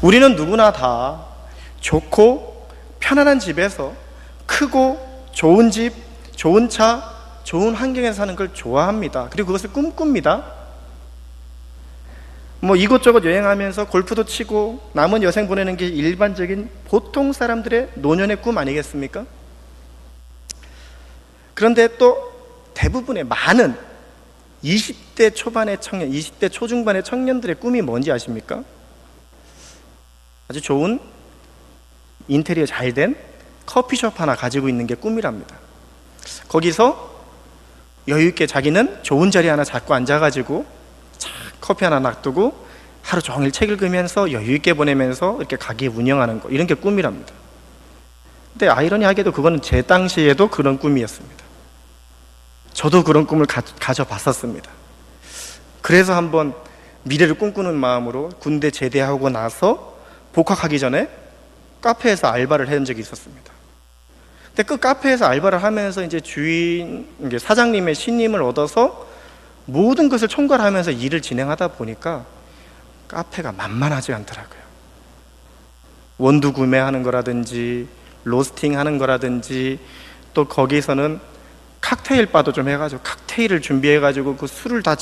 우리는 누구나 다 좋고 편안한 집에서 크고 좋은 집, 좋은 차, 좋은 환경에서 사는 걸 좋아합니다. 그리고 그것을 꿈꿉니다. 이곳저곳 여행하면서 골프도 치고 남은 여생 보내는 게 일반적인 보통 사람들의 노년의 꿈 아니겠습니까? 그런데 또 대부분의 많은 20대 초반의 청년, 20대 초중반의 청년들의 꿈이 뭔지 아십니까? 아주 좋은 인테리어 잘 된 커피숍 하나 가지고 있는 게 꿈이랍니다. 거기서 여유 있게 자기는 좋은 자리 하나 잡고 앉아가지고 커피 하나 놔두고 하루 종일 책 읽으면서 여유 있게 보내면서 이렇게 가게 운영하는 거, 이런 게 꿈이랍니다. 근데 아이러니하게도 그거는 제 당시에도 그런 꿈이었습니다. 저도 그런 꿈을 가져봤었습니다. 그래서 한번 미래를 꿈꾸는 마음으로 군대 제대하고 나서 복학하기 전에 카페에서 알바를 해본 적이 있었습니다. 근데 그 카페에서 알바를 하면서 이제 사장님의 신임을 얻어서 모든 것을 총괄하면서 일을 진행하다 보니까 카페가 만만하지 않더라고요. 원두 구매하는 거라든지 로스팅 하는 거라든지, 또 거기서는 칵테일 바도 좀 해가지고 칵테일을 준비해가지고 그 술을 다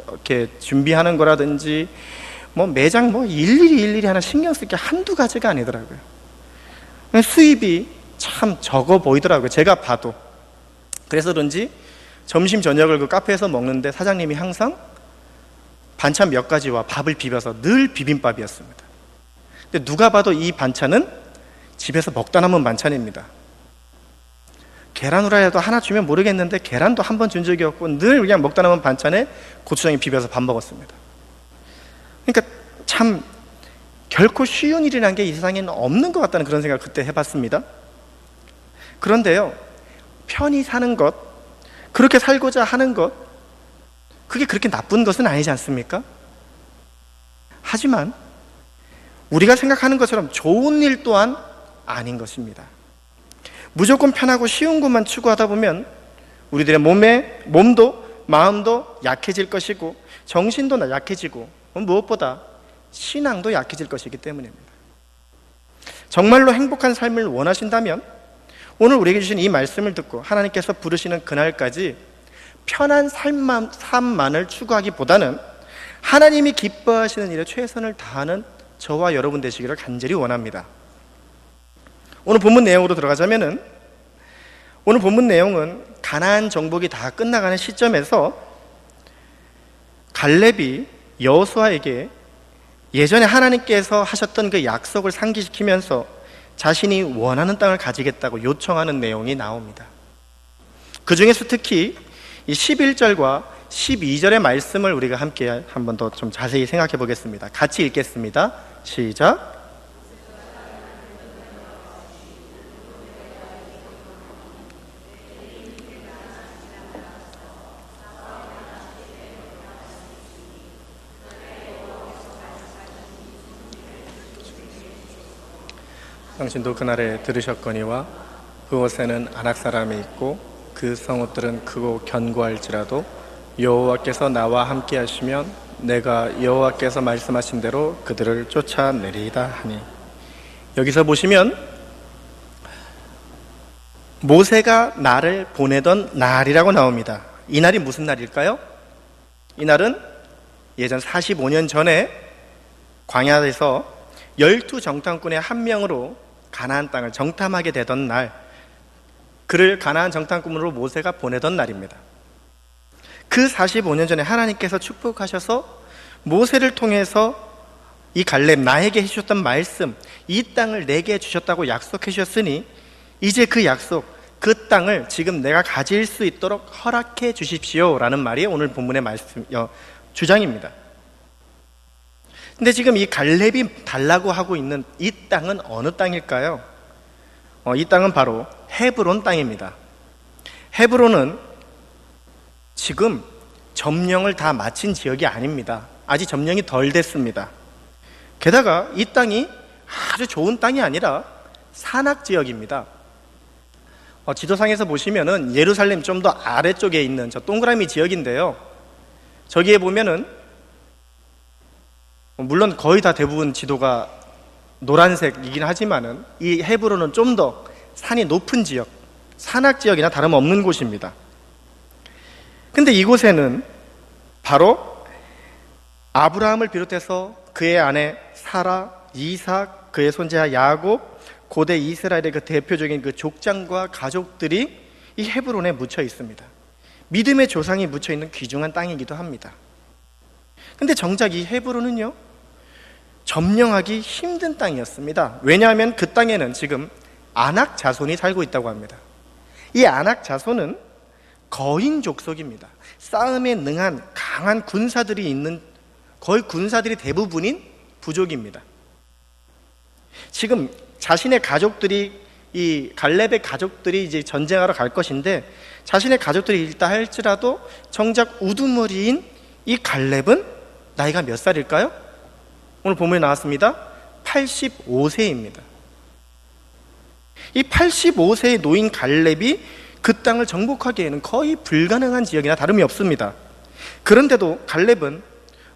이렇게 준비하는 거라든지, 매장 일일이 하나 신경 쓸 게 한두 가지가 아니더라고요. 수입이 참 적어 보이더라고요, 제가 봐도. 그래서 그런지 점심 저녁을 그 카페에서 먹는데 사장님이 항상 반찬 몇 가지와 밥을 비벼서 늘 비빔밥이었습니다. 근데 누가 봐도 이 반찬은 집에서 먹다 남은 반찬입니다. 계란 후라이라도 하나 주면 모르겠는데 계란도 한 번 준 적이 없고 늘 그냥 먹다 남은 반찬에 고추장에 비벼서 밥 먹었습니다. 그러니까 참 결코 쉬운 일이라는 게 이 세상에는 없는 것 같다는 그런 생각을 그때 해봤습니다. 그런데요, 편히 사는 것, 그렇게 살고자 하는 것, 그게 그렇게 나쁜 것은 아니지 않습니까? 하지만 우리가 생각하는 것처럼 좋은 일 또한 아닌 것입니다. 무조건 편하고 쉬운 것만 추구하다 보면 우리들의 몸도 마음도 약해질 것이고 정신도 약해지고 무엇보다 신앙도 약해질 것이기 때문입니다. 정말로 행복한 삶을 원하신다면 오늘 우리에게 주신 이 말씀을 듣고 하나님께서 부르시는 그날까지 편한 삶만을 추구하기보다는 하나님이 기뻐하시는 일에 최선을 다하는 저와 여러분 되시기를 간절히 원합니다. 오늘 본문 내용으로 들어가자면은, 오늘 본문 내용은 가나안 정복이 다 끝나가는 시점에서 갈렙이 여호수아에게 예전에 하나님께서 하셨던 그 약속을 상기시키면서 자신이 원하는 땅을 가지겠다고 요청하는 내용이 나옵니다. 그 중에서 특히 이 11절과 12절의 말씀을 우리가 함께 한 번 더 좀 자세히 생각해 보겠습니다. 같이 읽겠습니다. 시작. 당신도 그날에 들으셨거니와 그곳에는 아낙 사람이 있고 그 성읍들은 크고 견고할지라도 여호와께서 나와 함께 하시면 내가 여호와께서 말씀하신 대로 그들을 쫓아내리이다 하니, 여기서 보시면 모세가 나를 보내던 날이라고 나옵니다. 이 날이 무슨 날일까요? 이 날은 예전 45년 전에 광야에서 12정탐꾼의 한 명으로 가나안 땅을 정탐하게 되던 날, 그를 가나안 정탐꾼으로 모세가 보내던 날입니다. 그 45년 전에 하나님께서 축복하셔서 모세를 통해서 이 갈렙 나에게 해주셨던 말씀, 이 땅을 내게 주셨다고 약속해 주셨으니 이제 그 약속, 그 땅을 지금 내가 가질 수 있도록 허락해 주십시오 라는 말이 오늘 본문의 주장입니다. 근데 지금 이 갈렙이 달라고 하고 있는 이 땅은 어느 땅일까요? 이 땅은 바로 헤브론 땅입니다. 헤브론은 지금 점령을 다 마친 지역이 아닙니다. 아직 점령이 덜 됐습니다. 게다가 이 땅이 아주 좋은 땅이 아니라 산악 지역입니다. 지도상에서 보시면은 예루살렘 좀 더 아래쪽에 있는 저 동그라미 지역인데요, 저기에 보면은 물론 거의 다 대부분 지도가 노란색이긴 하지만은 이 헤브론은 좀 더 산이 높은 지역, 산악 지역이나 다름없는 곳입니다. 근데 이곳에는 바로 아브라함을 비롯해서 그의 아내 사라, 이삭, 그의 손자 야곱, 고대 이스라엘의 그 대표적인 그 족장과 가족들이 이 헤브론에 묻혀 있습니다. 믿음의 조상이 묻혀 있는 귀중한 땅이기도 합니다. 근데 정작 이 헤브론은요, 점령하기 힘든 땅이었습니다. 왜냐하면 그 땅에는 지금 아낙 자손이 살고 있다고 합니다. 이 아낙 자손은 거인 족속입니다. 싸움에 능한 강한 군사들이 있는, 거의 군사들이 대부분인 부족입니다. 지금 자신의 가족들이, 이 갈렙의 가족들이 이제 전쟁하러 갈 것인데, 자신의 가족들이 있다 할지라도 정작 우두머리인 이 갈렙은 나이가 몇 살일까요? 오늘 본문에 나왔습니다. 85세입니다. 이 85세의 노인 갈렙이 그 땅을 정복하기에는 거의 불가능한 지역이나 다름이 없습니다. 그런데도 갈렙은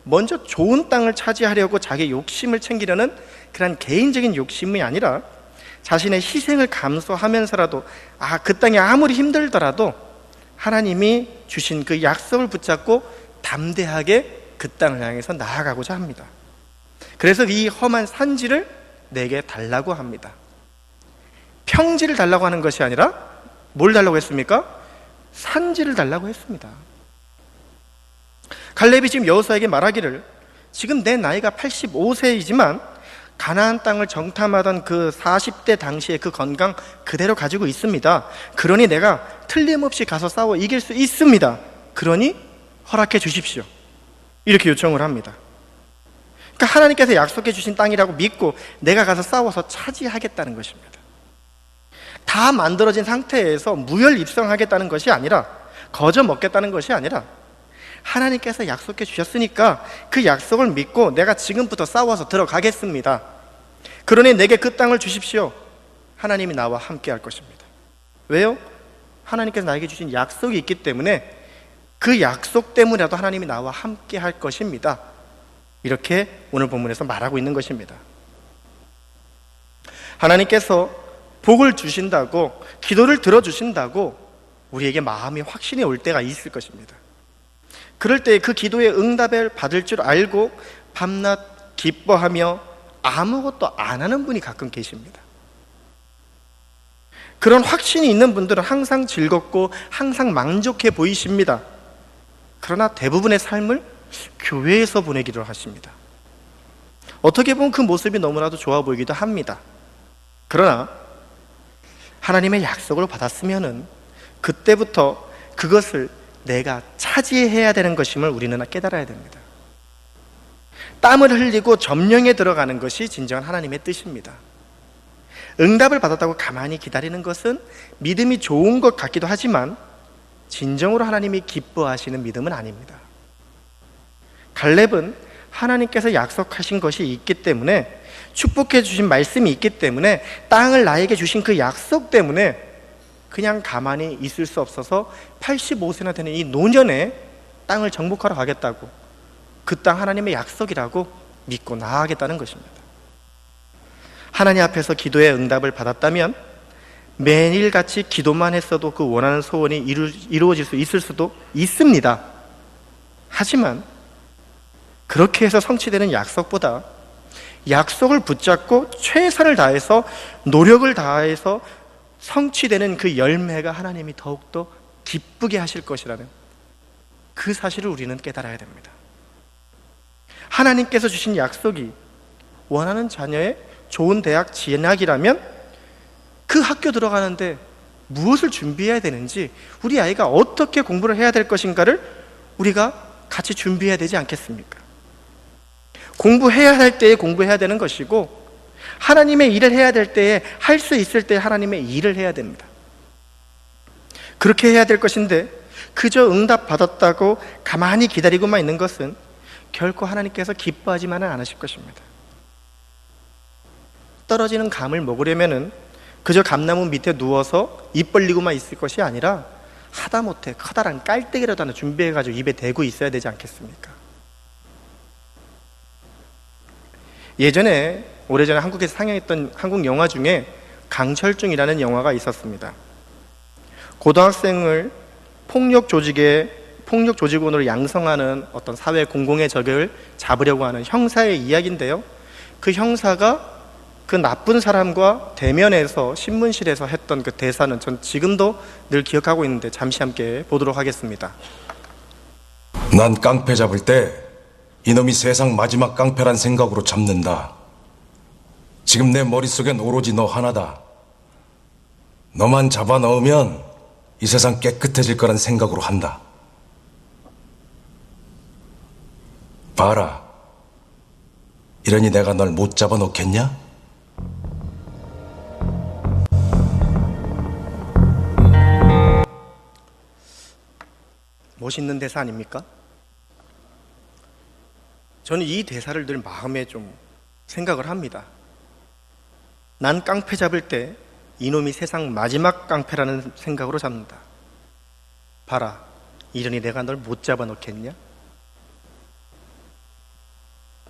먼저 좋은 땅을 차지하려고 자기 욕심을 챙기려는 그런 개인적인 욕심이 아니라 자신의 희생을 감수하면서라도 그 땅이 아무리 힘들더라도 하나님이 주신 그 약속을 붙잡고 담대하게 그 땅을 향해서 나아가고자 합니다. 그래서 이 험한 산지를 내게 달라고 합니다. 평지를 달라고 하는 것이 아니라 뭘 달라고 했습니까? 산지를 달라고 했습니다. 갈렙이 지금 여호수아에게 말하기를, 지금 내 나이가 85세이지만 가나안 땅을 정탐하던 그 40대 당시의 그 건강 그대로 가지고 있습니다. 그러니 내가 틀림없이 가서 싸워 이길 수 있습니다. 그러니 허락해 주십시오. 이렇게 요청을 합니다. 그러니까 하나님께서 약속해 주신 땅이라고 믿고 내가 가서 싸워서 차지하겠다는 것입니다. 다 만들어진 상태에서 무혈 입성하겠다는 것이 아니라, 거저 먹겠다는 것이 아니라, 하나님께서 약속해 주셨으니까 그 약속을 믿고 내가 지금부터 싸워서 들어가겠습니다. 그러니 내게 그 땅을 주십시오. 하나님이 나와 함께 할 것입니다. 왜요? 하나님께서 나에게 주신 약속이 있기 때문에 그 약속 때문이라도 하나님이 나와 함께 할 것입니다. 이렇게 오늘 본문에서 말하고 있는 것입니다. 하나님께서 복을 주신다고, 기도를 들어주신다고 우리에게 마음이 확신이 올 때가 있을 것입니다. 그럴 때 그 기도의 응답을 받을 줄 알고 밤낮 기뻐하며 아무것도 안 하는 분이 가끔 계십니다. 그런 확신이 있는 분들은 항상 즐겁고 항상 만족해 보이십니다. 그러나 대부분의 삶을 교회에서 보내기로 하십니다. 어떻게 보면 그 모습이 너무나도 좋아 보이기도 합니다. 그러나 하나님의 약속을 받았으면은 그때부터 그것을 내가 차지해야 되는 것임을 우리는 깨달아야 됩니다. 땀을 흘리고 점령에 들어가는 것이 진정한 하나님의 뜻입니다. 응답을 받았다고 가만히 기다리는 것은 믿음이 좋은 것 같기도 하지만 진정으로 하나님이 기뻐하시는 믿음은 아닙니다. 갈렙은 하나님께서 약속하신 것이 있기 때문에, 축복해 주신 말씀이 있기 때문에, 땅을 나에게 주신 그 약속 때문에 그냥 가만히 있을 수 없어서 85세나 되는 이 노년에 땅을 정복하러 가겠다고, 그 땅 하나님의 약속이라고 믿고 나아가겠다는 것입니다. 하나님 앞에서 기도의 응답을 받았다면 매일같이 기도만 했어도 그 원하는 소원이 이루어질 수 있을 수도 있습니다. 하지만 그렇게 해서 성취되는 약속보다 약속을 붙잡고 최선을 다해서 노력을 다해서 성취되는 그 열매가 하나님이 더욱더 기쁘게 하실 것이라는 그 사실을 우리는 깨달아야 됩니다. 하나님께서 주신 약속이 원하는 자녀의 좋은 대학 진학이라면 그 학교 들어가는데 무엇을 준비해야 되는지, 우리 아이가 어떻게 공부를 해야 될 것인가를 우리가 같이 준비해야 되지 않겠습니까? 공부해야 할 때에 공부해야 되는 것이고, 하나님의 일을 해야 될 때에, 할 수 있을 때 하나님의 일을 해야 됩니다. 그렇게 해야 될 것인데 그저 응답 받았다고 가만히 기다리고만 있는 것은 결코 하나님께서 기뻐하지만은 않으실 것입니다. 떨어지는 감을 먹으려면은 그저 감나무 밑에 누워서 입 벌리고만 있을 것이 아니라 하다못해 커다란 깔때기라도 하나 준비해가지고 입에 대고 있어야 되지 않겠습니까? 예전에 오래전에 한국에서 상영했던 한국 영화 중에 강철중이라는 영화가 있었습니다. 고등학생을 폭력 조직원으로 양성하는 어떤 사회 공공의 적을 잡으려고 하는 형사의 이야기인데요. 그 형사가 그 나쁜 사람과 대면해서 신문실에서 했던 그 대사는 전 지금도 늘 기억하고 있는데 잠시 함께 보도록 하겠습니다. 난 깡패 잡을 때 이놈이 세상 마지막 깡패란 생각으로 잡는다. 지금 내 머릿속엔 오로지 너 하나다. 너만 잡아 넣으면 이 세상 깨끗해질 거란 생각으로 한다. 봐라. 이러니 내가 널 못 잡아 놓겠냐? 멋있는 대사 아닙니까? 저는 이 대사를 늘 마음에 좀 생각을 합니다. 난 깡패 잡을 때 이놈이 세상 마지막 깡패라는 생각으로 잡는다. 봐라, 이러니 내가 널 못 잡아 놓겠냐?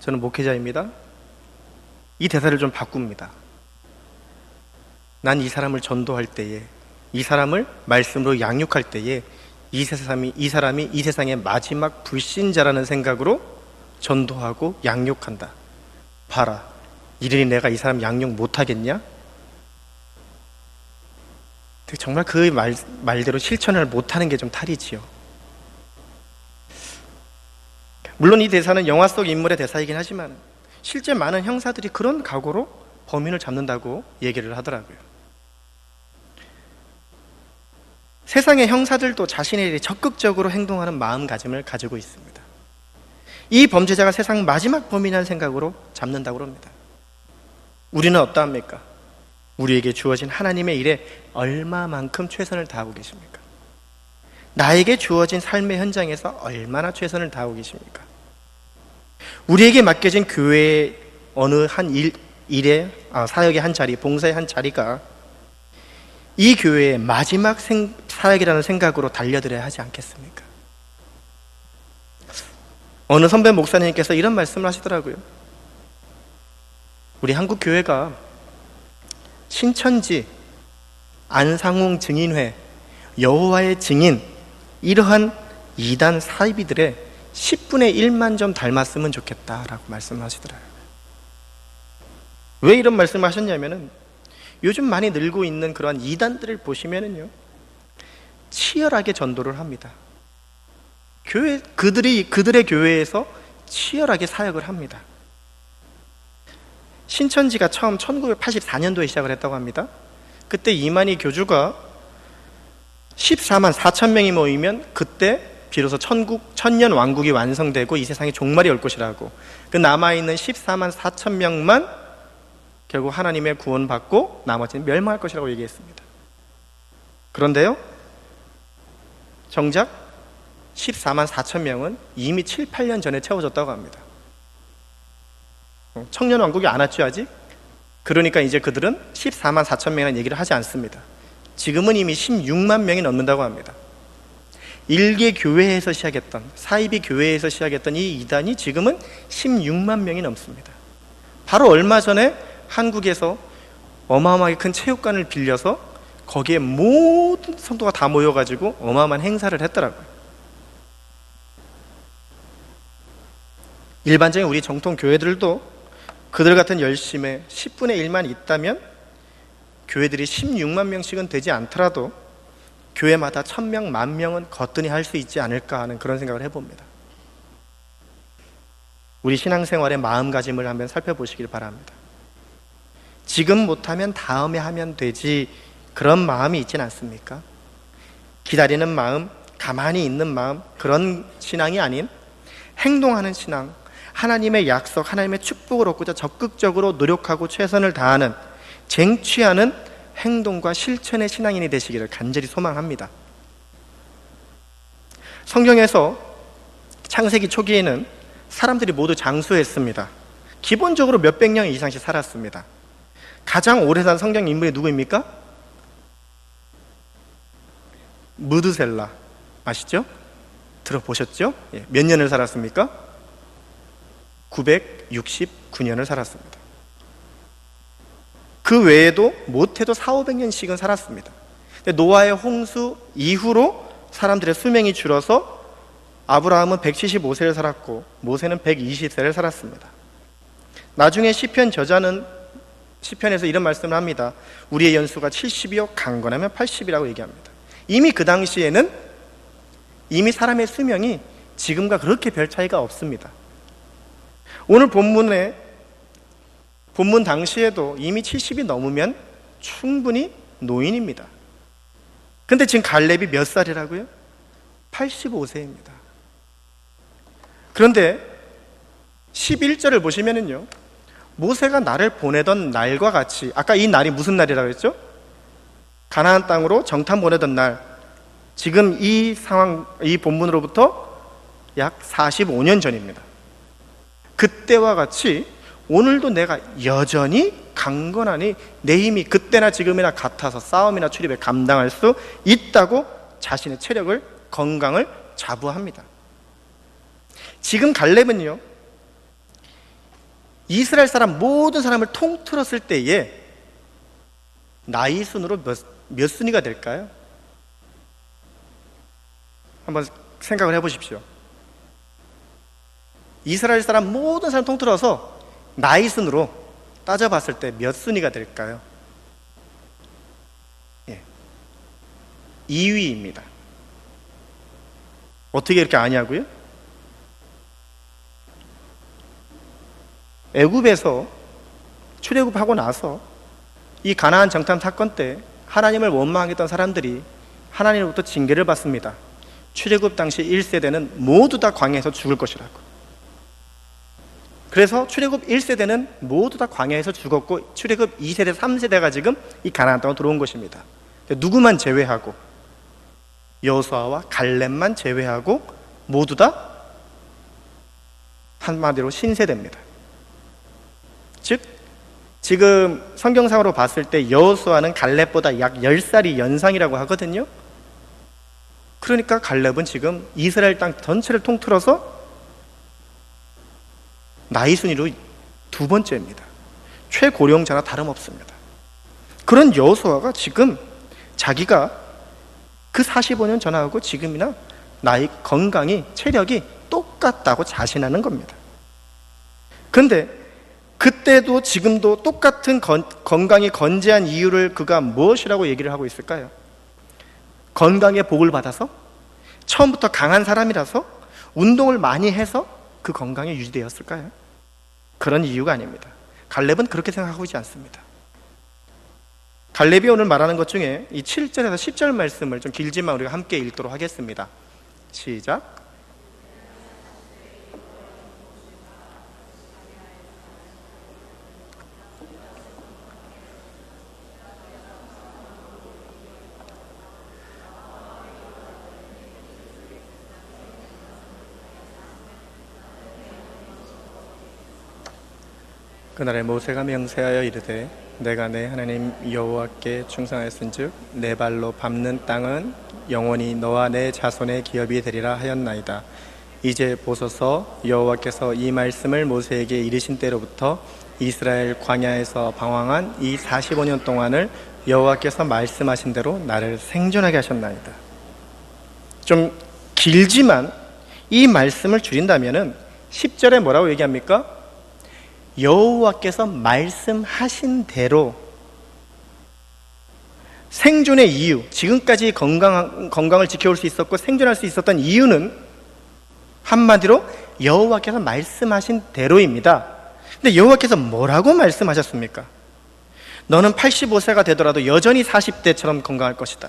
저는 목회자입니다. 이 대사를 좀 바꿉니다. 난 이 사람을 전도할 때에, 이 사람을 말씀으로 양육할 때에 이 사람이 이 세상의 마지막 불신자라는 생각으로 전도하고 양육한다. 봐라, 이러니 내가 이 사람 양육 못하겠냐? 정말 그 말대로 실천을 못하는 게 좀 탈이지요. 물론 이 대사는 영화 속 인물의 대사이긴 하지만 실제 많은 형사들이 그런 각오로 범인을 잡는다고 얘기를 하더라고요. 세상의 형사들도 자신의 일에 적극적으로 행동하는 마음가짐을 가지고 있습니다. 이 범죄자가 세상 마지막 범인이라는 생각으로 잡는다고 합니다. 우리는 어떠합니까? 우리에게 주어진 하나님의 일에 얼마만큼 최선을 다하고 계십니까? 나에게 주어진 삶의 현장에서 얼마나 최선을 다하고 계십니까? 우리에게 맡겨진 교회의 어느 한 사역의 한 자리, 봉사의 한 자리가 이 교회의 마지막 사역이라는 생각으로 달려들어야 하지 않겠습니까? 어느 선배 목사님께서 이런 말씀을 하시더라고요. 우리 한국 교회가 신천지, 안상홍 증인회, 여호와의 증인 이러한 이단 사이비들의 10분의 1만 좀 닮았으면 좋겠다라고 말씀을 하시더라고요. 왜 이런 말씀을 하셨냐면은 요즘 많이 늘고 있는 그러한 이단들을 보시면은요, 치열하게 전도를 합니다. 그들의 교회에서 치열하게 사역을 합니다. 신천지가 처음 1984년도에 시작을 했다고 합니다. 그때 이만희 교주가 14만 4천 명이 모이면 그때 비로소 천년 왕국이 완성되고 이 세상에 종말이 올 것이라고, 그 남아있는 14만 4천 명만 결국 하나님의 구원받고 나머지는 멸망할 것이라고 얘기했습니다. 그런데요, 정작 14만 4천 명은 이미 7, 8년 전에 채워졌다고 합니다. 청년 왕국이 안 왔죠 아직? 그러니까 이제 그들은 14만 4천 명이라는 얘기를 하지 않습니다. 지금은 이미 16만 명이 넘는다고 합니다. 일개 교회에서 시작했던, 사이비 교회에서 시작했던 이 이단이 지금은 16만 명이 넘습니다. 바로 얼마 전에 한국에서 어마어마하게 큰 체육관을 빌려서 거기에 모든 성도가 다 모여가지고 어마어마한 행사를 했더라고요. 일반적인 우리 정통 교회들도 그들 같은 열심에 10분의 1만 있다면 교회들이 16만 명씩은 되지 않더라도 교회마다 1000명, 10,000명은 거뜬히 할 수 있지 않을까 하는 그런 생각을 해봅니다. 우리 신앙생활의 마음가짐을 한번 살펴보시길 바랍니다. 지금 못하면 다음에 하면 되지, 그런 마음이 있진 않습니까? 기다리는 마음, 가만히 있는 마음, 그런 신앙이 아닌 행동하는 신앙, 하나님의 약속, 하나님의 축복을 얻고자 적극적으로 노력하고 최선을 다하는, 쟁취하는 행동과 실천의 신앙인이 되시기를 간절히 소망합니다. 성경에서 창세기 초기에는 사람들이 모두 장수했습니다. 기본적으로 몇백 년 이상씩 살았습니다. 가장 오래 산 성경 인물이 누구입니까? 무드셀라 아시죠? 들어보셨죠? 몇 년을 살았습니까? 969년을 살았습니다. 그 외에도 못해도 400~500년씩은 살았습니다. 근데 노아의 홍수 이후로 사람들의 수명이 줄어서 아브라함은 175세를 살았고 모세는 120세를 살았습니다. 나중에 시편 저자는 시편에서 이런 말씀을 합니다. 우리의 연수가 70이요 강건하면 80이라고 얘기합니다. 이미 그 당시에는 이미 사람의 수명이 지금과 그렇게 별 차이가 없습니다. 오늘 본문 당시에도 이미 70이 넘으면 충분히 노인입니다. 근데 지금 갈렙이 몇 살이라고요? 85세입니다. 그런데 11절을 보시면은요, 모세가 나를 보내던 날과 같이, 아까 이 날이 무슨 날이라고 했죠? 가나안 땅으로 정탐 보내던 날, 지금 이 상황, 이 본문으로부터 약 45년 전입니다. 그때와 같이 오늘도 내가 여전히 강건하니 내 힘이 그때나 지금이나 같아서 싸움이나 출입에 감당할 수 있다고 자신의 체력을, 건강을 자부합니다. 지금 갈렙은요, 이스라엘 사람 모든 사람을 통틀었을 때에 나이 순으로 몇 순위가 될까요? 한번 생각을 해보십시오. 이스라엘 사람 모든 사람 통틀어서 나이 순으로 따져봤을 때 몇 순위가 될까요? 2위입니다. 어떻게 이렇게 아냐고요? 애굽에서 출애굽하고 나서 이 가나안 정탐 사건 때 하나님을 원망했던 사람들이 하나님으로부터 징계를 받습니다. 출애굽 당시 1세대는 모두 다 광야에서 죽을 것이라고. 그래서 출애굽 1세대는 모두 다 광야에서 죽었고 출애굽 2세대, 3세대가 지금 이 가나안 땅으로 들어온 것입니다. 누구만 제외하고, 여호수아와 갈렙만 제외하고 모두 다 한마디로 신세대입니다. 즉 지금 성경상으로 봤을 때 여호수아는 갈렙보다 약 10살이 연상이라고 하거든요. 그러니까 갈렙은 지금 이스라엘 땅 전체를 통틀어서 나이 순위로 두 번째입니다. 최고령자나 다름없습니다. 그런 여호수아가 지금 자기가 그 45년 전하고 지금이나 나이, 건강이, 체력이 똑같다고 자신하는 겁니다. 그런데 그때도 지금도 똑같은 건강이 건재한 이유를 그가 무엇이라고 얘기를 하고 있을까요? 건강의 복을 받아서? 처음부터 강한 사람이라서? 운동을 많이 해서 그 건강이 유지되었을까요? 그런 이유가 아닙니다. 갈렙은 그렇게 생각하고 있지 않습니다. 갈렙이 오늘 말하는 것 중에 이 7절에서 10절 말씀을 좀 길지만 우리가 함께 읽도록 하겠습니다. 시작. 그날에 모세가 명세하여 이르되 내가 내 하나님 여호와께 충성하였은즉 내 발로 밟는 땅은 영원히 너와 내 자손의 기업이 되리라 하였나이다. 이제 보소서, 여호와께서 이 말씀을 모세에게 이르신 때로부터 이스라엘 광야에서 방황한 이 45년 동안을 여호와께서 말씀하신 대로 나를 생존하게 하셨나이다. 좀 길지만 이 말씀을 줄인다면은 10절에 뭐라고 얘기합니까? 여호와께서 말씀하신 대로 생존의 이유, 지금까지 건강을 지켜올 수 있었고 생존할 수 있었던 이유는 한마디로 여호와께서 말씀하신 대로입니다. 근데 여호와께서 뭐라고 말씀하셨습니까? 너는 85세가 되더라도 여전히 40대처럼 건강할 것이다.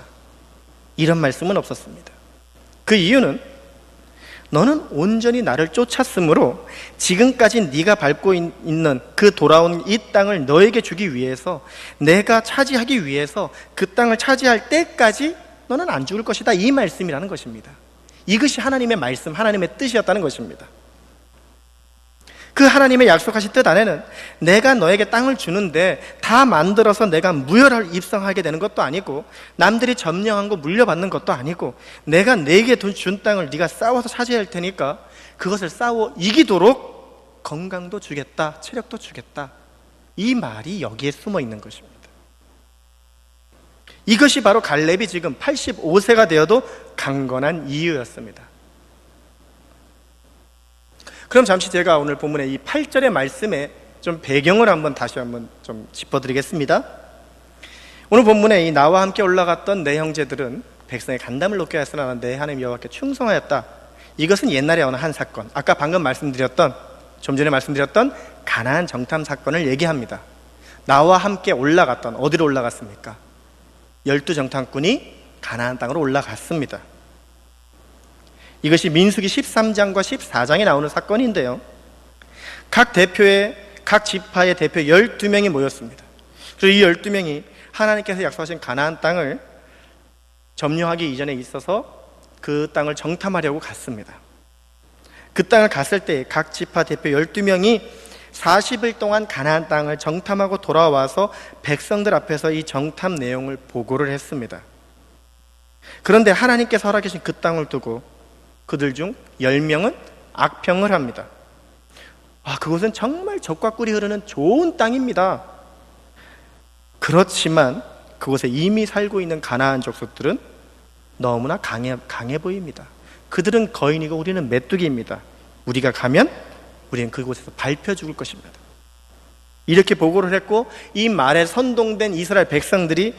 이런 말씀은 없었습니다. 그 이유는 너는 온전히 나를 쫓았으므로 지금까지 네가 밟고 있는 그 돌아온 이 땅을 너에게 주기 위해서, 내가 차지하기 위해서 그 땅을 차지할 때까지 너는 안 죽을 것이다. 이 말씀이라는 것입니다. 이것이 하나님의 말씀, 하나님의 뜻이었다는 것입니다. 그 하나님의 약속하신 뜻 안에는 내가 너에게 땅을 주는데 다 만들어서 내가 무혈을 입성하게 되는 것도 아니고 남들이 점령한 거 물려받는 것도 아니고 내가 내게 준 땅을 네가 싸워서 차지할 테니까 그것을 싸워 이기도록 건강도 주겠다, 체력도 주겠다. 이 말이 여기에 숨어 있는 것입니다. 이것이 바로 갈렙이 지금 85세가 되어도 강건한 이유였습니다. 그럼 잠시 제가 오늘 본문의 이 8절의 말씀에 좀 배경을 다시 한번 좀 짚어드리겠습니다. 오늘 본문에 이 나와 함께 올라갔던 내 형제들은 백성의 간담을 높게 하였으나 내 하나님 여호와께 충성하였다. 이것은 옛날에 어느 한 사건, 아까 방금 좀 전에 말씀드렸던 가나안 정탐 사건을 얘기합니다. 나와 함께 올라갔던, 어디로 올라갔습니까? 12정탐꾼이 가나안 땅으로 올라갔습니다. 이것이 민수기 13장과 14장에 나오는 사건인데요, 각 지파의 대표 12명이 모였습니다. 그리고 이 12명이 하나님께서 약속하신 가나안 땅을 점령하기 이전에 있어서 그 땅을 정탐하려고 갔습니다. 그 땅을 갔을 때 각 지파 대표 12명이 40일 동안 가나안 땅을 정탐하고 돌아와서 백성들 앞에서 이 정탐 내용을 보고를 했습니다. 그런데 하나님께서 허락하신 그 땅을 두고 그들 중 10명은 악평을 합니다. 그곳은 정말 젖과 꿀이 흐르는 좋은 땅입니다. 그렇지만 그곳에 이미 살고 있는 가나안 족속들은 너무나 강해 보입니다. 그들은 거인이고 우리는 메뚜기입니다. 우리가 가면 우리는 그곳에서 밟혀 죽을 것입니다. 이렇게 보고를 했고, 이 말에 선동된 이스라엘 백성들이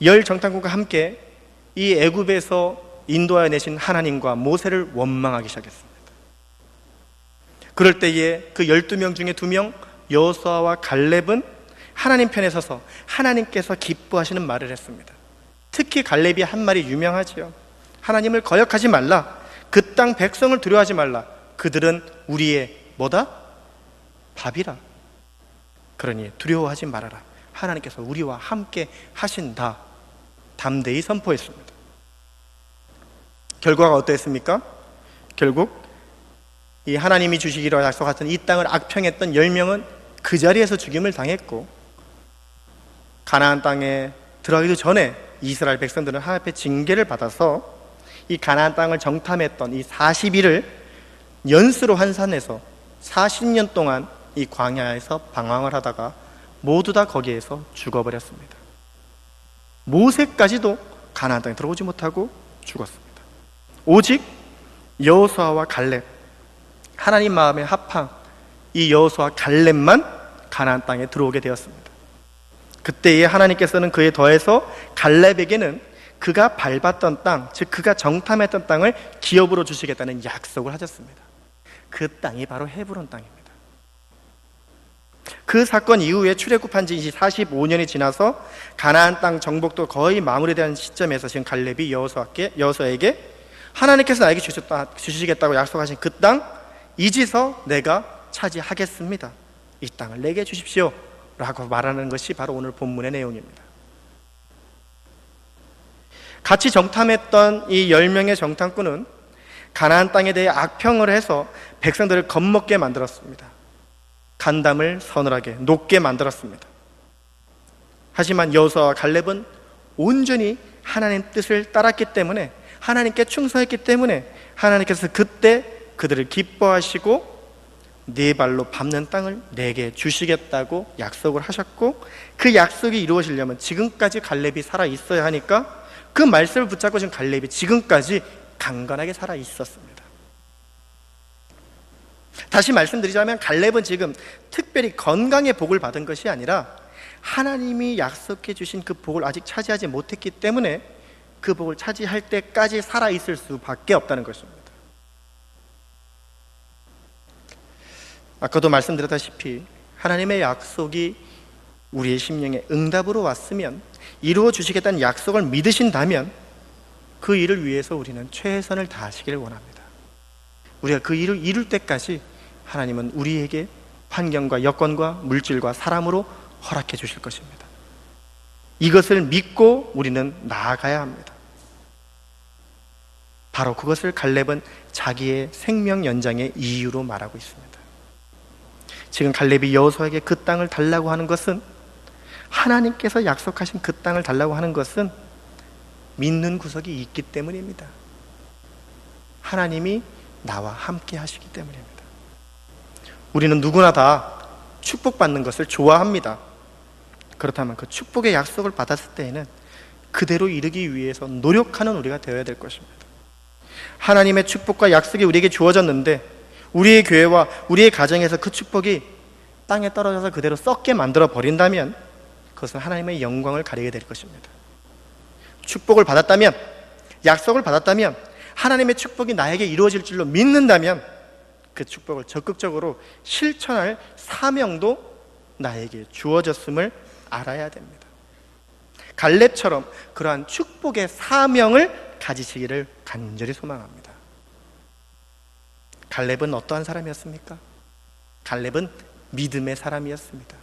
10정탐꾼과 함께 이 애굽에서 인도하여 내신 하나님과 모세를 원망하기 시작했습니다. 그럴 때에 그 12명 중에 2명 여호수아와 갈렙은 하나님 편에 서서 하나님께서 기뻐하시는 말을 했습니다. 특히 갈렙이 한 말이 유명하지요. 하나님을 거역하지 말라. 그 땅 백성을 두려워하지 말라. 그들은 우리의 뭐다? 밥이라. 그러니 두려워하지 말아라. 하나님께서 우리와 함께 하신다. 담대히 선포했습니다. 결과가 어떠했습니까? 결국 이 하나님이 주시기로 약속하던 이 땅을 악평했던 10명은 그 자리에서 죽임을 당했고, 가나안 땅에 들어가기도 전에 이스라엘 백성들은 하나님 앞에 징계를 받아서 이 가나안 땅을 정탐했던 이 40일을 연수로 환산해서 40년 동안 이 광야에서 방황을 하다가 모두 다 거기에서 죽어버렸습니다. 모세까지도 가나안 땅에 들어오지 못하고 죽었습니다. 오직 여호수아와 갈렙, 하나님 마음에 합한 이 여호수아 갈렙만 가나안 땅에 들어오게 되었습니다. 그때에 하나님께서는 그에 더해서 갈렙에게는 그가 밟았던 땅, 즉 그가 정탐했던 땅을 기업으로 주시겠다는 약속을 하셨습니다. 그 땅이 바로 헤브론 땅입니다. 그 사건 이후에 출애굽한 지 45년이 지나서 가나안 땅 정복도 거의 마무리된 시점에서 지금 갈렙이 여호수아에게 하나님께서 나에게 주시겠다고 약속하신 그 땅 이제서 내가 차지하겠습니다. 이 땅을 내게 주십시오 라고 말하는 것이 바로 오늘 본문의 내용입니다. 같이 정탐했던 이 10명의 정탐꾼은 가나안 땅에 대해 악평을 해서 백성들을 겁먹게 만들었습니다. 간담을 서늘하게 높게 만들었습니다. 하지만 여호수아와 갈렙은 온전히 하나님 뜻을 따랐기 때문에, 하나님께 충성했기 때문에 하나님께서 그때 그들을 기뻐하시고 네 발로 밟는 땅을 내게 주시겠다고 약속을 하셨고, 그 약속이 이루어지려면 지금까지 갈렙이 살아 있어야 하니까 그 말씀을 붙잡고 지금 갈렙이 지금까지 강건하게 살아 있었습니다. 다시 말씀드리자면 갈렙은 지금 특별히 건강의 복을 받은 것이 아니라 하나님이 약속해 주신 그 복을 아직 차지하지 못했기 때문에 그 복을 차지할 때까지 살아 있을 수밖에 없다는 것입니다. 아까도 말씀드렸다시피 하나님의 약속이 우리의 심령에 응답으로 왔으면, 이루어 주시겠다는 약속을 믿으신다면 그 일을 위해서 우리는 최선을 다하시기를 원합니다. 우리가 그 일을 이룰 때까지 하나님은 우리에게 환경과 여건과 물질과 사람으로 허락해 주실 것입니다. 이것을 믿고 우리는 나아가야 합니다. 바로 그것을 갈렙은 자기의 생명 연장의 이유로 말하고 있습니다. 지금 갈렙이 여호수아에게 그 땅을 달라고 하는 것은, 하나님께서 약속하신 그 땅을 달라고 하는 것은 믿는 구석이 있기 우리는 누구나 다 축복받는 것을 좋아합니다. 그렇다면 그 축복의 약속을 받았을 때에는 그대로 이르기 위해서 노력하는 우리가 되어야 될 것입니다. 하나님의 축복과 약속이 우리에게 주어졌는데 우리의 교회와 우리의 가정에서 그 축복이 땅에 떨어져서 그대로 썩게 만들어 버린다면 그것은 하나님의 영광을 가리게 될 것입니다. 축복을 받았다면, 약속을 받았다면, 하나님의 축복이 나에게 이루어질 줄로 믿는다면 그 축복을 적극적으로 실천할 사명도 나에게 주어졌음을 알아야 됩니다. 갈렙처럼 그러한 축복의 사명을 가지시기를 간절히 소망합니다. 갈렙은 어떠한 사람이었습니까? 갈렙은 믿음의 사람이었습니다.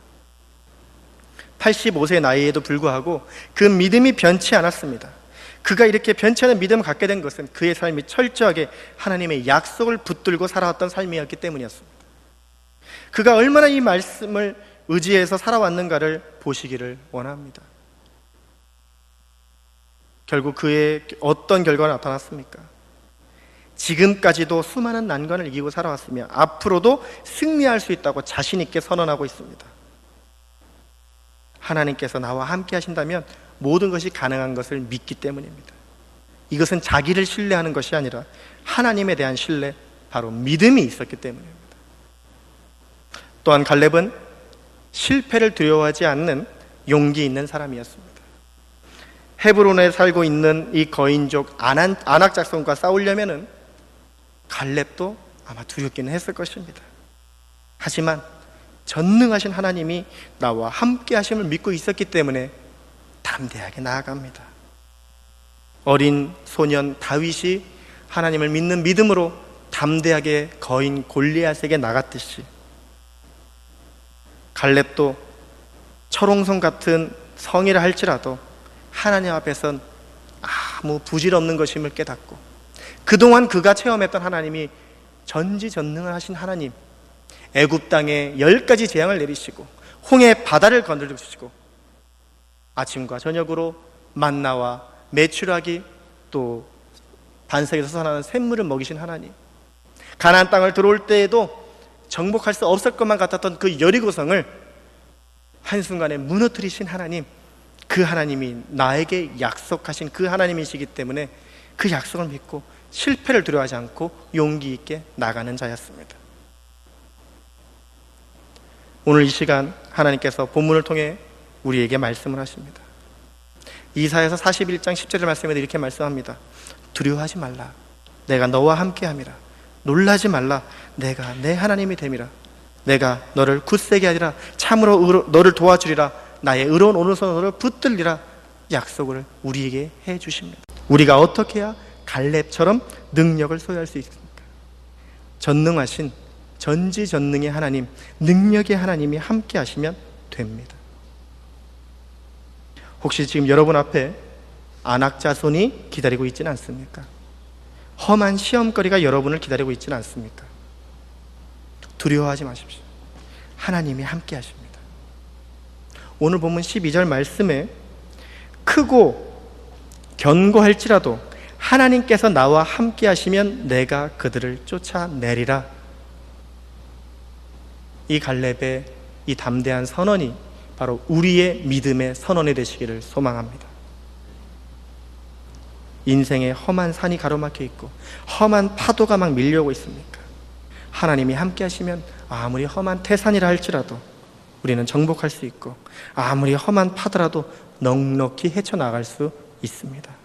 85세 나이에도 불구하고 그 믿음이 변치 않았습니다. 그가 이렇게 변치 않은 믿음을 갖게 된 것은 그의 삶이 철저하게 하나님의 약속을 붙들고 살아왔던 삶이었기 때문이었습니다. 그가 얼마나 이 말씀을 의지해서 살아왔는가를 보시기를 원합니다. 결국 그의 어떤 결과가 나타났습니까? 지금까지도 수많은 난관을 이기고 살아왔으며 앞으로도 승리할 수 있다고 자신 있게 선언하고 있습니다. 하나님께서 나와 함께 하신다면 모든 것이 가능한 것을 믿기 때문입니다. 이것은 자기를 신뢰하는 것이 아니라 하나님에 대한 신뢰, 바로 믿음이 있었기 때문입니다. 또한 갈렙은 실패를 두려워하지 않는 용기 있는 사람이었습니다. 헤브론에 살고 있는 이 거인족 아낙 작성과 싸우려면은 갈렙도 아마 두렵기는 했을 것입니다. 하지만 전능하신 하나님이 나와 함께 하심을 믿고 있었기 때문에 담대하게 나아갑니다. 어린 소년 다윗이 하나님을 믿는 믿음으로 담대하게 거인 골리앗에게 나갔듯이 갈렙도 철옹성 같은 성이라 할지라도 하나님 앞에선 아무 부질없는 것임을 깨닫고 그동안 그가 체험했던 하나님이 전지전능하신 하나님, 애굽 땅에 10가지 재앙을 내리시고 홍해 바다를 건드리시고 아침과 저녁으로 만나와 메추라기 또 반석에서 솟아나는 샘물을 먹이신 하나님, 가나안 땅을 들어올 때에도 정복할 수 없을 것만 같았던 그 여리고성을 한순간에 무너뜨리신 하나님, 그 하나님이 나에게 약속하신 그 하나님이시기 때문에 그 약속을 믿고 실패를 두려워하지 않고 용기 있게 나가는 자였습니다. 오늘 이 시간 하나님께서 본문을 통해 우리에게 말씀을 하십니다. 이사야서 41장 10절 말씀에도 이렇게 말씀합니다. 두려워하지 말라, 내가 너와 함께함이라. 놀라지 말라, 내가 내 하나님이 됨이라. 내가 너를 굳세게 하리라. 참으로 너를 도와주리라. 나의 의로운 오른손으로 너를 붙들리라. 약속을 우리에게 해 주십니다. 우리가 어떻게 해야 갈렙처럼 능력을 소유할 수 있습니까? 전능하신 전지전능의 하나님, 능력의 하나님이 함께 하시면 됩니다. 혹시 지금 여러분 앞에 안악자손이 기다리고 있지는 않습니까? 험한 시험거리가 여러분을 기다리고 있지는 않습니까? 두려워하지 마십시오. 하나님이 함께 하십니다. 오늘 본문 12절 말씀에 크고 견고할지라도 하나님께서 나와 함께 하시면 내가 그들을 쫓아내리라. 이 갈렙의 이 담대한 선언이 바로 우리의 믿음의 선언이 되시기를 소망합니다. 인생에 험한 산이 가로막혀 있고 험한 파도가 막 밀려오고 있습니까? 하나님이 함께 하시면 아무리 험한 태산이라 할지라도 우리는 정복할 수 있고 아무리 험한 파도라도 넉넉히 헤쳐나갈 수 있습니다.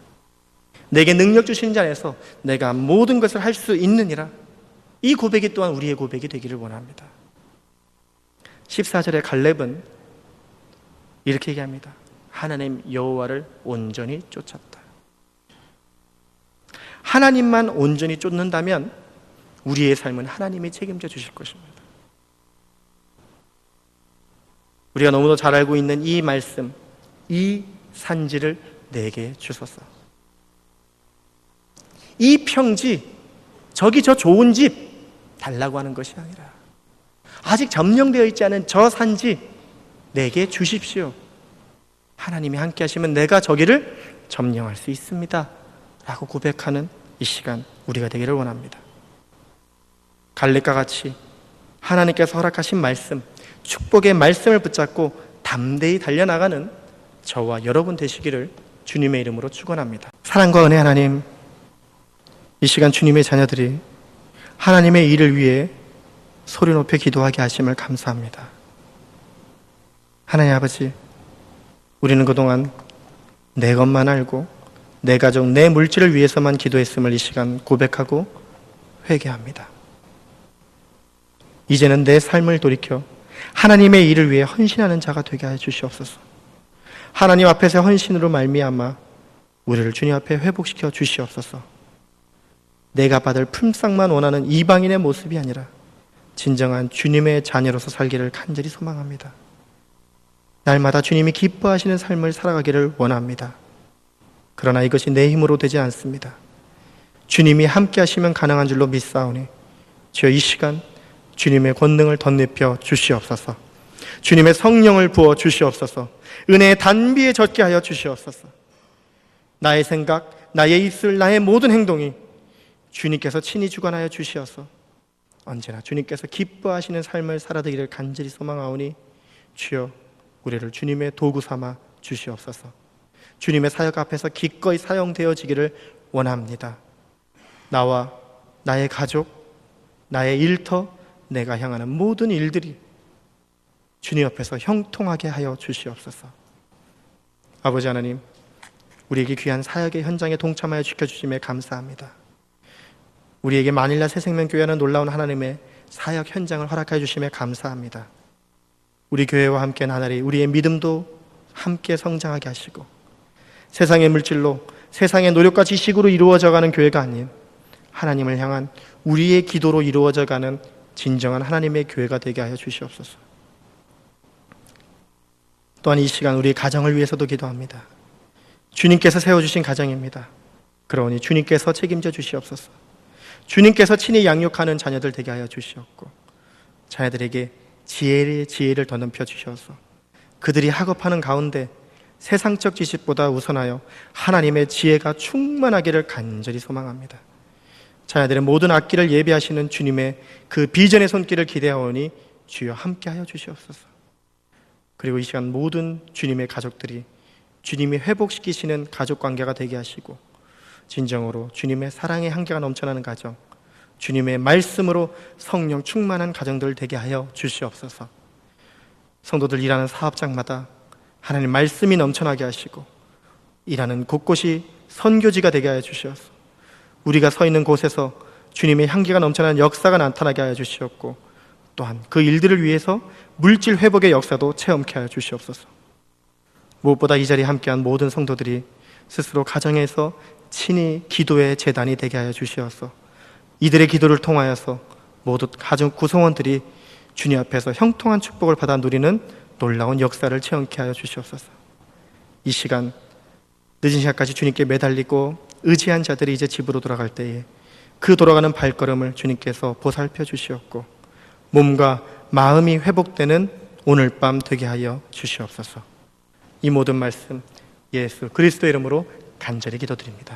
내게 능력 주신 자 안에서 내가 모든 것을 할 수 있느니라. 이 고백이 또한 우리의 고백이 되기를 원합니다. 14절에 갈렙은 이렇게 얘기합니다. 하나님 여호와를 온전히 쫓았다. 하나님만 온전히 쫓는다면 우리의 삶은 하나님이 책임져 주실 것입니다. 우리가 너무도 잘 알고 있는 이 말씀, 이 산지를 내게 주소서. 이 평지, 저기 저 좋은 집 달라고 하는 것이 아니라 아직 점령되어 있지 않은 저 산지 내게 주십시오. 하나님이 함께 하시면 내가 저기를 점령할 수 있습니다 라고 고백하는 이 시간 우리가 되기를 원합니다. 갈렙과 같이 하나님께서 허락하신 말씀, 축복의 말씀을 붙잡고 담대히 달려나가는 저와 여러분 되시기를 주님의 이름으로 축원합니다. 사랑과 은혜 하나님, 이 시간 주님의 자녀들이 하나님의 일을 위해 소리 높여 기도하게 하심을 감사합니다. 하나님 아버지, 우리는 그동안 내 것만 알고 내 가족, 내 물질을 위해서만 기도했음을 이 시간 고백하고 회개합니다. 이제는 내 삶을 돌이켜 하나님의 일을 위해 헌신하는 자가 되게 하여 주시옵소서. 하나님 앞에서 헌신으로 말미암아 우리를 주님 앞에 회복시켜 주시옵소서. 내가 받을 품삯만 원하는 이방인의 모습이 아니라 진정한 주님의 자녀로서 살기를 간절히 소망합니다. 날마다 주님이 기뻐하시는 삶을 살아가기를 원합니다. 그러나 이것이 내 힘으로 되지 않습니다. 주님이 함께 하시면 가능한 줄로 믿사오니 주여 이 시간 주님의 권능을 덧입혀 주시옵소서. 주님의 성령을 부어 주시옵소서. 은혜의 단비에 젖게 하여 주시옵소서. 나의 생각, 나의 입술, 나의 모든 행동이 주님께서 친히 주관하여 주시어서 언제나 주님께서 기뻐하시는 삶을 살아가기를 간절히 소망하오니 주여 우리를 주님의 도구 삼아 주시옵소서. 주님의 사역 앞에서 기꺼이 사용되어지기를 원합니다. 나와 나의 가족, 나의 일터, 내가 향하는 모든 일들이 주님 앞에서 형통하게 하여 주시옵소서. 아버지 하나님, 우리에게 귀한 사역의 현장에 동참하여 지켜주심에 감사합니다. 우리에게 마닐라 새생명교회는 놀라운 하나님의 사역 현장을 허락하여 주심에 감사합니다. 우리 교회와 함께 나날이 우리의 믿음도 함께 성장하게 하시고 세상의 물질로, 세상의 노력과 지식으로 이루어져가는 교회가 아닌 하나님을 향한 우리의 기도로 이루어져가는 진정한 하나님의 교회가 되게 하여 주시옵소서. 또한 이 시간 우리의 가정을 위해서도 기도합니다. 주님께서 세워주신 가정입니다. 그러니 주님께서 책임져 주시옵소서. 주님께서 친히 양육하는 자녀들 되게 하여 주시옵고 자녀들에게 지혜를 더 넘겨 주셔서 그들이 학업하는 가운데 세상적 지식보다 우선하여 하나님의 지혜가 충만하기를 간절히 소망합니다. 자녀들의 모든 악기를 예비하시는 주님의 그 비전의 손길을 기대하오니 주여 함께하여 주시옵소서. 그리고 이 시간 모든 주님의 가족들이 주님이 회복시키시는 가족관계가 되게 하시고 진정으로 주님의 사랑의 향기가 넘쳐나는 가정, 주님의 말씀으로 성령 충만한 가정들 되게 하여 주시옵소서. 성도들 일하는 사업장마다 하나님 말씀이 넘쳐나게 하시고 일하는 곳곳이 선교지가 되게 하여 주시옵소서. 우리가 서 있는 곳에서 주님의 향기가 넘쳐나는 역사가 나타나게 하여 주시옵고 또한 그 일들을 위해서 물질 회복의 역사도 체험케 하여 주시옵소서. 무엇보다 이 자리에 함께한 모든 성도들이 스스로 가정에서 친히 기도의 제단이 되게 하여 주시옵소서. 이들의 기도를 통하여서 모두 가정 구성원들이 주님 앞에서 형통한 축복을 받아 누리는 놀라운 역사를 체험케 하여 주시옵소서. 이 시간 늦은 시간까지 주님께 매달리고 의지한 자들이 이제 집으로 돌아갈 때에 그 돌아가는 발걸음을 주님께서 보살펴 주시옵고 몸과 마음이 회복되는 오늘 밤 되게 하여 주시옵소서. 이 모든 말씀 예수 그리스도의 이름으로 간절히 기도드립니다.